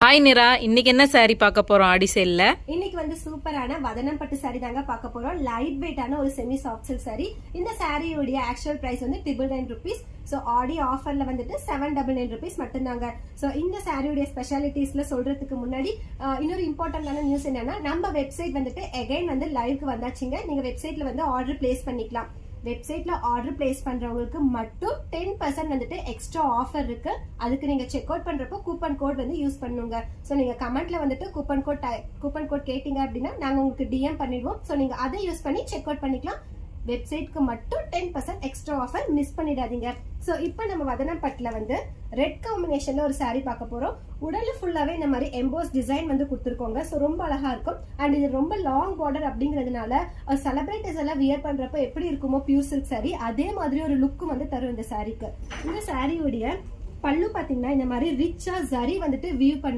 Hi Nira, இன்னைக்கு என்ன sorry பார்க்க போறோம் ஆடி சேல்ல? இன்னைக்கு வந்து சூப்பரான வதனம் பட்டு சாரி தாங்க பார்க்க போறோம். லைட் வெயிட்டான ஒரு செமி சாஃப்ட் சில்க் சாரி. இந்த சாரியோட ஆக்சுவல் பிரைஸ் வந்து ₹999. ஸோ ஆடி ஆஃபர்ல வந்துட்டு ₹799 மட்டும்தாங்க. ஸோ இந்த சாரியோட ஸ்பெஷாலிட்டிஸ்ல சொல்றதுக்கு முன்னாடி இன்னொரு இம்பார்ட்டன்டான நியூஸ் என்னன்னா, நம்ம வெப்சைட் வந்துட்டு எகைன் வந்து லைவ்க்கு வந்தாச்சுங்க. நீங்க வெப்சைட்ல வந்து ஆர்டர் பிளேஸ் பண்ணிக்கலாம். வெப்சைட்ல ஆர்டர் பிளேஸ் பண்றவங்களுக்கு மட்டும் 10% வந்துட்டு எக்ஸ்ட்ரா ஆஃபர் இருக்கு. அதுக்கு நீங்க செக் அவுட் பண்றப்போ கூப்பன் கோட் வந்து யூஸ் பண்ணுங்க. ஸோ நீங்க கமெண்ட்ல வந்துட்டு கூப்பன் கோட் கேட்டீங்க அப்படின்னா நாங்க உங்களுக்கு டிஎம் பண்ணிடுவோம். ஸோ நீங்க அதை யூஸ் பண்ணி செக் அவுட் பண்ணிக்கலாம். வெப்சைட்க்கு மட்டும் 10% எக்ஸ்ட்ரா ஆஃபர் மிஸ் பண்ணிடாதீங்க. ஸோ இப்போ நம்ம வதனம் பட்டுல வந்து ரெட் காம்பினேஷன்ல ஒரு சாரி பார்க்க போறோம். உடல் ஃபுல்லாவே இந்த மாதிரி எம்போஸ் டிசைன் வந்து கொடுத்துருக்கோங்க. ஸோ ரொம்ப அழகா இருக்கும். அண்ட் இது ரொம்ப லாங் பார்டர் அப்படிங்கிறதுனால செலிபிரிட்டிஸ் எல்லாம் வியர் பண்றப்ப எப்படி இருக்குமோ பியூர் சில்க் சாரி, அதே மாதிரி ஒரு லுக் வந்து தரும் இந்த சாரிக்கு. இந்த சாரியோடைய பல்லு பாத்தீங்கன்னா இந்த மாதிரி ரிச்சா ஜரி வந்துட்டு வியூ பண்ணிருக்கோம்.